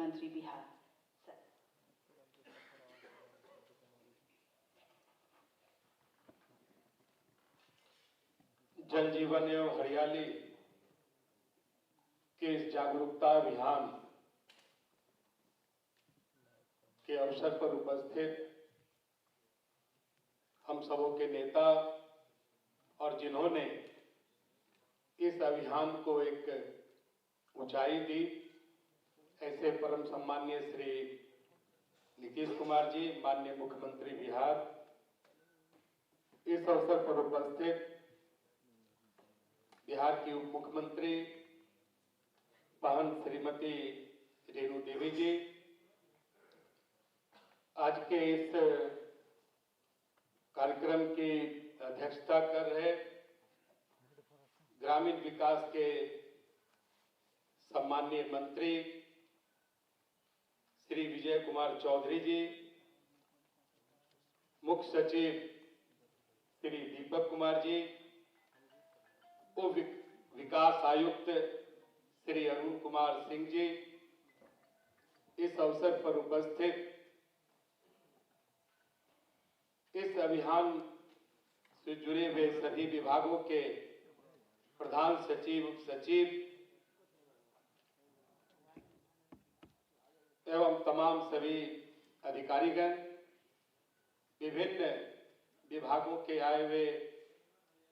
मुख्यमंत्री बिहार। जल जीवन एवं हरियाली के इस जागरूकता अभियान के अवसर पर उपस्थित हम सबों के नेता और जिन्होंने इस अभियान को एक ऊंचाई दी, ऐसे परम सम्माननीय श्री नीतीश कुमार जी, माननीय मुख्यमंत्री बिहार, इस अवसर पर उपस्थित बिहार की उप मुख्यमंत्री बहन श्रीमती रेणु देवी जी, आज के इस कार्यक्रम की अध्यक्षता कर रहे ग्रामीण विकास के सम्माननीय मंत्री श्री विजय कुमार चौधरी जी, मुख्य सचिव श्री दीपक कुमार जी, उप विकास आयुक्त श्री अरुण कुमार सिंह जी, इस अवसर पर उपस्थित इस अभियान से जुड़े हुए सभी विभागों के प्रधान सचिव, उप सचिव एवं तमाम सभी अधिकारीगण, विभिन्न विभागों के आए हुए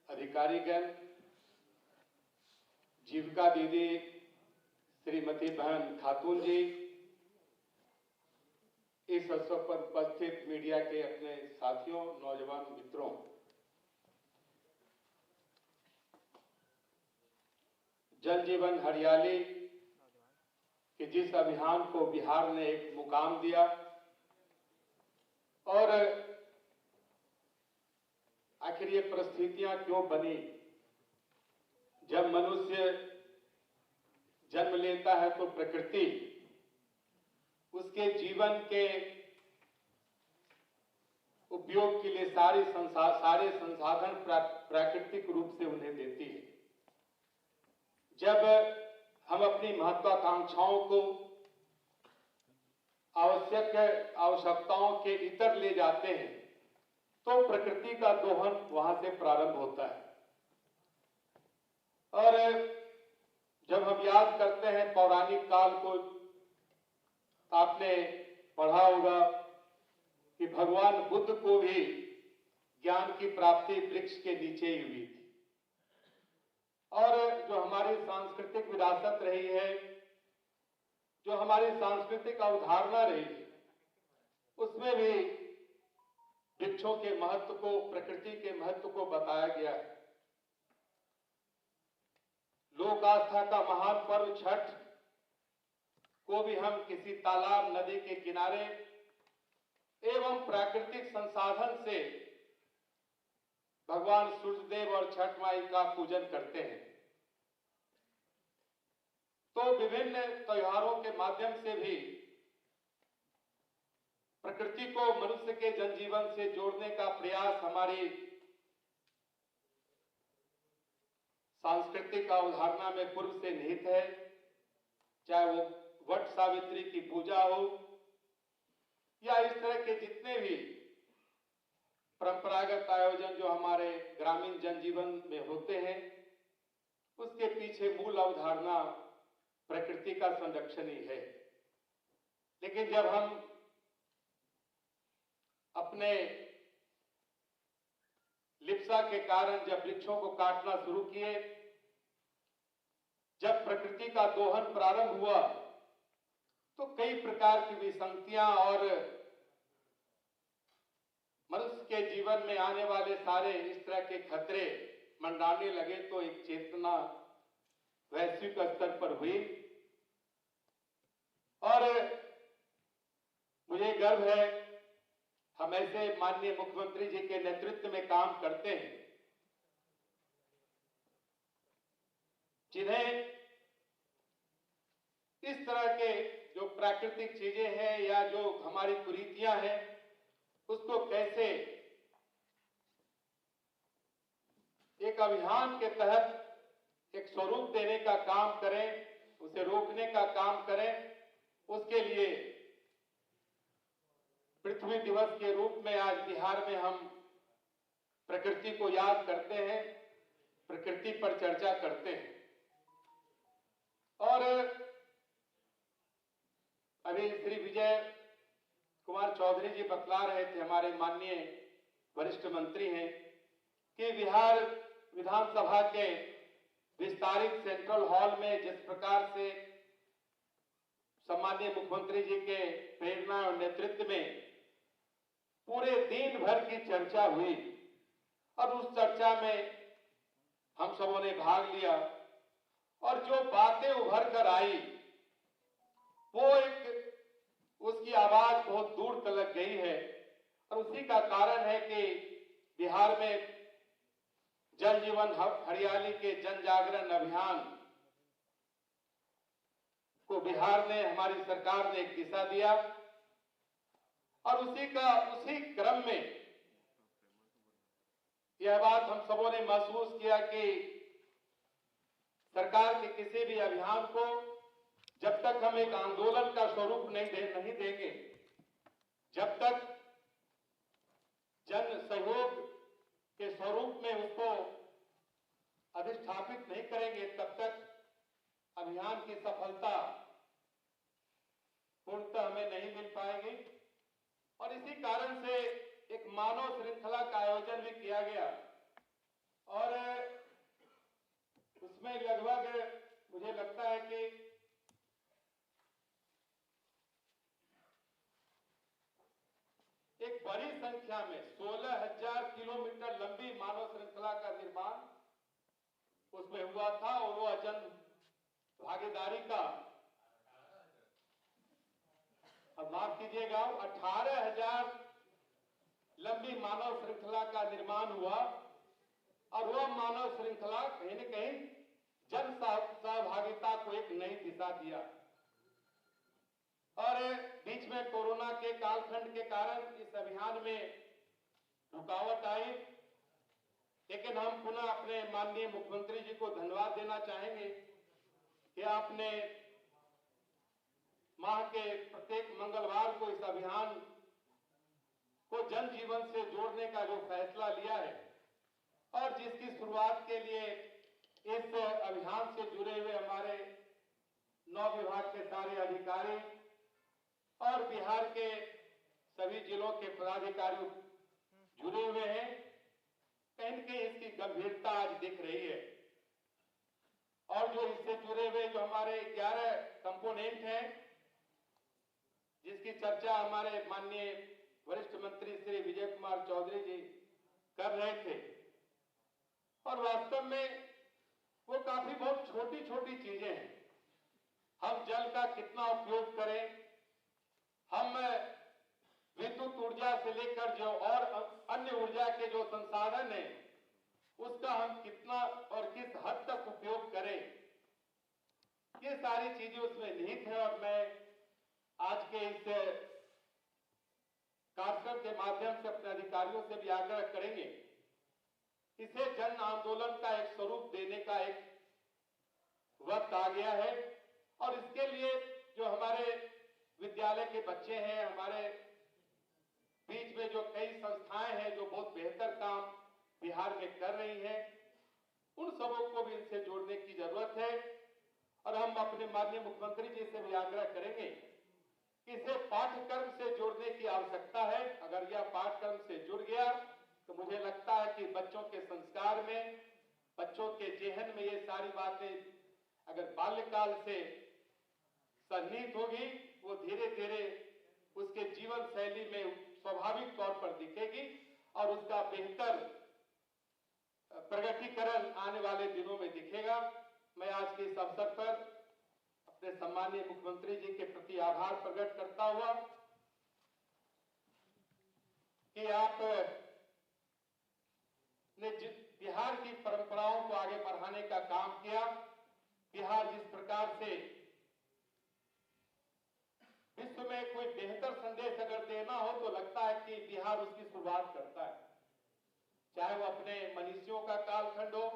अधिकारीगण, जीविका दीदी श्रीमती बहन खातून जी, इस अवसर पर उपस्थित मीडिया के अपने साथियों, नौजवान मित्रों, जल जीवन हरियाली कि जिस अभियान को बिहार ने एक मुकाम दिया और आखिर ये परिस्थितियां क्यों बनी। जब मनुष्य जन्म लेता है तो प्रकृति उसके जीवन के उपयोग के लिए सारे संसाधन प्राकृतिक रूप से उन्हें देती है। जब हम अपनी महत्वाकांक्षाओं को आवश्यकताओं के इतर ले जाते हैं तो प्रकृति का दोहन वहां से प्रारंभ होता है। और जब हम याद करते हैं पौराणिक काल को, आपने पढ़ा होगा कि भगवान बुद्ध को भी ज्ञान की प्राप्ति वृक्ष के नीचे ही हुई थी। और जो हमारी सांस्कृतिक विरासत रही है, जो हमारी सांस्कृतिक अवधारणा रही है, उसमें भी वृक्षों के महत्व को, प्रकृति के महत्व को बताया गया है। लोक आस्था का महान पर्व छठ को भी हम किसी तालाब, नदी के किनारे एवं प्राकृतिक संसाधन से भगवान सूर्यदेव और छठ माई का पूजन करते हैं। तो विभिन्न त्योहारों के माध्यम से भी प्रकृति को मनुष्य के जनजीवन से जोड़ने का प्रयास हमारी सांस्कृतिक अवधारणा में पूर्व से निहित है। चाहे वो वट सावित्री की पूजा हो या इस तरह के जितने भी परंपरागत आयोजन जो हमारे ग्रामीण जनजीवन में होते हैं, उसके पीछे मूल अवधारणा प्रकृति का संरक्षण ही है। लेकिन जब हम अपने लिप्सा के कारण जब वृक्षों को काटना शुरू किए, जब प्रकृति का दोहन प्रारंभ हुआ, तो कई प्रकार की विसंगतियां और मनुष्य के जीवन में आने वाले सारे इस तरह के खतरे मंडराने लगे। तो एक चेतना वैश्विक स्तर पर हुई और मुझे गर्व है हम ऐसे माननीय मुख्यमंत्री जी के नेतृत्व में काम करते हैं जिन्हें इस तरह के जो प्राकृतिक चीजें हैं या जो हमारी कुरीतियां हैं उसको कैसे एक अभियान के तहत एक स्वरूप देने का काम करें, उसे रोकने का काम करें उसके लिए पृथ्वी दिवस के रूप में आज बिहार में हम प्रकृति को याद करते हैं, प्रकृति पर चर्चा करते हैं। और अभी श्री विजय कुमार चौधरी जी बतला रहे थे, हमारे माननीय वरिष्ठ मंत्री हैं, कि बिहार विधानसभा के विस्तारित सेंट्रल हॉल में जिस प्रकार से सम्माननीय मुख्यमंत्री जी के प्रेरणा और नेतृत्व में पूरे दिन भर की चर्चा हुई और उस चर्चा में हम सबों ने भाग लिया और जो बातें उभर कर आई वो उसकी आवाज बहुत दूर तक गई है। और उसी का कारण है कि बिहार में जल जीवन हरियाली के जन जागरण अभियान को बिहार ने, हमारी सरकार ने एक दिशा दिया और उसी क्रम में यह बात हम सबों ने महसूस किया कि सरकार के किसी भी अभियान को जब तक हम एक आंदोलन का स्वरूप नहीं देंगे, जब तक जन सहयोग के स्वरूप में उसको अधिष्ठापित नहीं करेंगे, तब तक अभियान की सफलता पूर्णतः हमें नहीं मिल पाएगी। और इसी कारण से एक मानव श्रृंखला का आयोजन भी किया गया और उसमें लगभग मुझे लगता है कि एक बड़ी संख्या में 16,000 किलोमीटर लंबी मानव श्रृंखला का निर्माण उसमें हुआ था और वो जन भागीदारी का, अब माफ कीजिएगा, 18,000 लंबी मानव श्रृंखला का निर्माण हुआ और वह मानव श्रृंखला कहीं न कहीं जन सहभागिता को एक नई दिशा दिया। और बीच में कोरोना के कालखंड के कारण इस अभियान में रुकावट आई, लेकिन हम पुनः अपने माननीय मुख्यमंत्री जी को धन्यवाद देना चाहेंगे कि आपने माह के प्रत्येक मंगलवार को इस अभियान को जन जीवन से जोड़ने का जो फैसला लिया है और जिसकी शुरुआत के लिए इस अभियान से जुड़े हुए हमारे 9 विभाग के सारे अधिकारी और बिहार के सभी जिलों के पदाधिकारी जुड़े हुए हैं, कहीं न कहीं इसकी गंभीरता आज दिख रही है। और जो इससे जुड़े हुए जो हमारे 11 कंपोनेंट हैं, जिसकी चर्चा हमारे माननीय वरिष्ठ मंत्री श्री विजय कुमार चौधरी जी कर रहे थे, और वास्तव में वो काफी बहुत छोटी छोटी चीजें हैं। हम जल का कितना उपयोग करें, हम विद्युत ऊर्जा से लेकर जो और अन्य ऊर्जा के जो संसाधन हैं उसका हम कितना और किस हद तक उपयोग करें, ये सारी चीजें उसमें निहित है। और मैं आज के इस कार्यक्रम के माध्यम से अपने अधिकारियों से भी आग्रह करेंगे, इसे जन आंदोलन का एक स्वरूप देने का एक वक्त आ गया है। और इसके लिए जो हमारे विद्यालय के बच्चे हैं, हमारे बीच में जो कई संस्थाएं हैं जो बहुत बेहतर काम बिहार में कर रही हैं, उन सबों को भी इनसे जोड़ने की जरूरत है। और हम अपने माननीय मुख्यमंत्री जी से भी आग्रह करेंगे कि इसे पाठ्यक्रम से जोड़ने की आवश्यकता है। अगर यह पाठ्यक्रम से जुड़ गया तो मुझे लगता है कि बच्चों के संस्कार में, बच्चों के जेहन में ये सारी बातें अगर बाल्यकाल से सन्निहित होगी, वो धीरे धीरे उसके जीवन शैली में स्वाभाविक तौर पर दिखेगी और उसका बेहतर प्रगतिकरण आने वाले दिनों में दिखेगा। मैं आज के इस अवसर पर अपने सम्माननीय मुख्यमंत्री जी के प्रति आभार प्रकट करता हुआ कि आप ने बिहार की परंपराओं को आगे बढ़ाने का काम किया। बिहार जिस प्रकार से विश्व में कोई बेहतर संदेश अगर देना हो तो लगता है कि बिहार उसकी शुरुआत करता है, चाहे वो अपने मनीषियों का कालखंड हो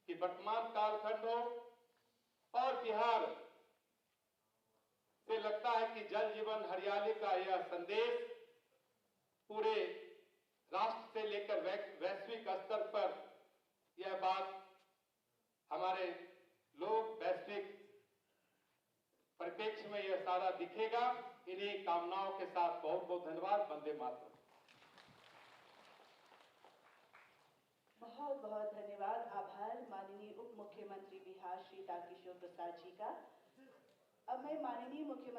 कि वर्तमान कालखंड हो। और बिहार से मुझे लगता है कि जल जीवन हरियाली का यह संदेश पूरे राष्ट्र से लेकर वैश्विक स्तर पर यह बात हमारे लोग वैश्विक परिप्रेक्ष्य में यह सारा दिखेगा। इन्हीं कामनाओं के साथ बहुत बहुत धन्यवाद। वंदे मातरम। बहुत बहुत धन्यवाद, आभार माननीय उप मुख्यमंत्री बिहार श्री तारकिशोर प्रसाद जी का। अब मैं माननीय मुख्यमंत्री